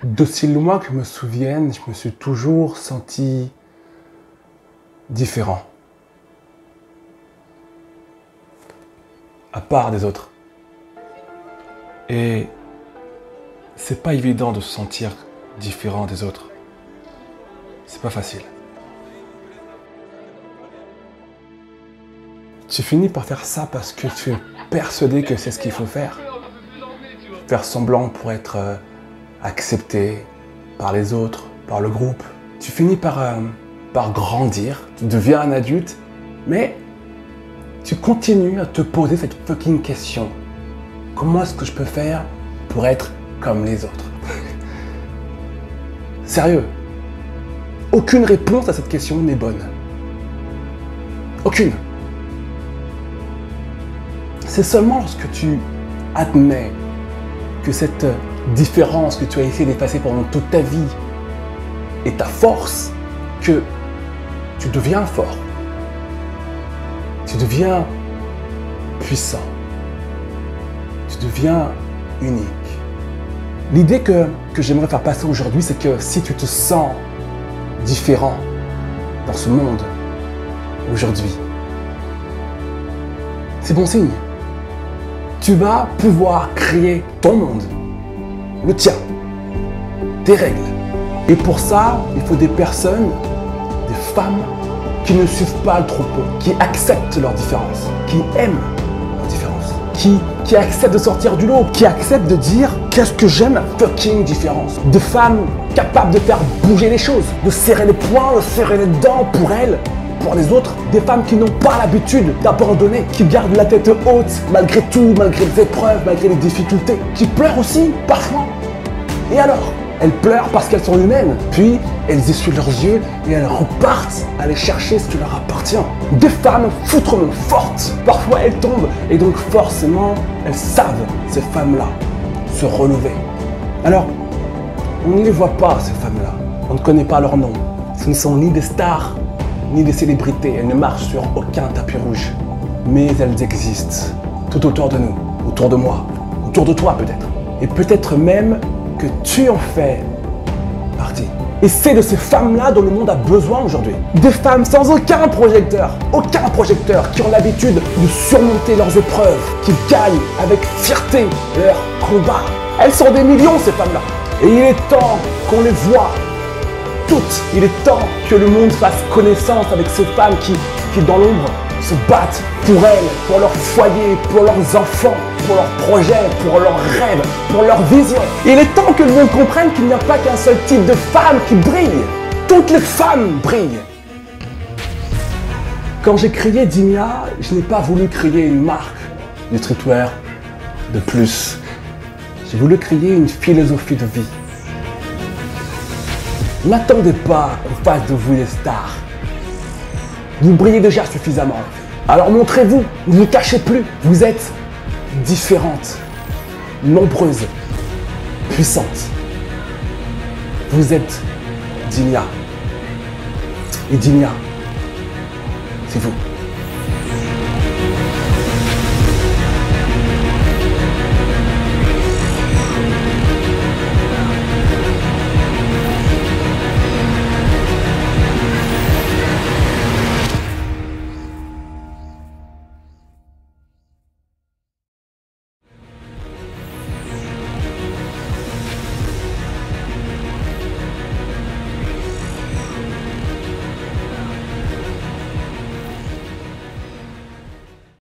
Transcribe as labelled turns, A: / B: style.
A: D'aussi loin que je me souvienne, je me suis toujours senti différent. À part des autres. Et c'est pas évident de se sentir différent des autres. C'est pas facile. Tu finis par faire ça parce que tu es persuadé que c'est ce qu'il faut faire. Faire semblant pour être accepté par les autres, par le groupe. Tu finis par grandir, tu deviens un adulte, mais tu continues à te poser cette fucking question. Comment est-ce que je peux faire pour être comme les autres? Sérieux, aucune réponse à cette question n'est bonne. Aucune. C'est seulement lorsque tu admets que cette différence que tu as essayé d'effacer pendant toute ta vie est ta force que tu deviens fort. Tu deviens puissant. Tu deviens unique. L'idée que j'aimerais faire passer aujourd'hui, c'est que si tu te sens différent dans ce monde aujourd'hui, c'est bon signe. Tu vas pouvoir créer ton monde, le tien, tes règles. Et pour ça, il faut des personnes, des femmes qui ne suivent pas le troupeau, qui acceptent leurs différences, qui aiment leurs différences, qui acceptent de sortir du lot, qui acceptent de dire qu'est-ce que j'aime la fucking différence. Des femmes capables de faire bouger les choses, de serrer les poings, de serrer les dents pour elles, pour les autres. Des femmes qui n'ont pas l'habitude d'abandonner, qui gardent la tête haute malgré tout, malgré les épreuves, malgré les difficultés, qui pleurent aussi parfois. Et alors, elles pleurent parce qu'elles sont humaines, puis elles essuient leurs yeux et elles repartent aller chercher ce qui leur appartient. Des femmes foutrement fortes, parfois elles tombent et donc forcément elles savent, ces femmes-là, se relever. Alors, on ne les voit pas, ces femmes-là, on ne connaît pas leur nom. Ce ne sont ni des stars, ni des célébrités, elles ne marchent sur aucun tapis rouge. Mais elles existent tout autour de nous, autour de moi, autour de toi peut-être. Et peut-être même que tu en fais partie. Et c'est de ces femmes-là dont le monde a besoin aujourd'hui. Des femmes sans aucun projecteur, qui ont l'habitude de surmonter leurs épreuves, qui gagnent avec fierté leur combat. Elles sont des millions, ces femmes-là. Et il est temps qu'on les voie toutes. Il est temps que le monde fasse connaissance avec ces femmes qui dans l'ombre, se battent pour elles, pour leur foyer, pour leurs enfants, pour leurs projets, pour leurs rêves, pour leurs visions. Il est temps que le monde comprenne qu'il n'y a pas qu'un seul type de femme qui brille. Toutes les femmes brillent. Quand j'ai créé Dimia, je n'ai pas voulu créer une marque du streetwear de plus. J'ai voulu créer une philosophie de vie. N'attendez pas qu'on fasse de vous des stars. Vous brillez déjà suffisamment. Alors montrez-vous, ne vous cachez plus. Vous êtes différentes, nombreuses, puissantes. Vous êtes Dimia. Et Dimia, c'est vous.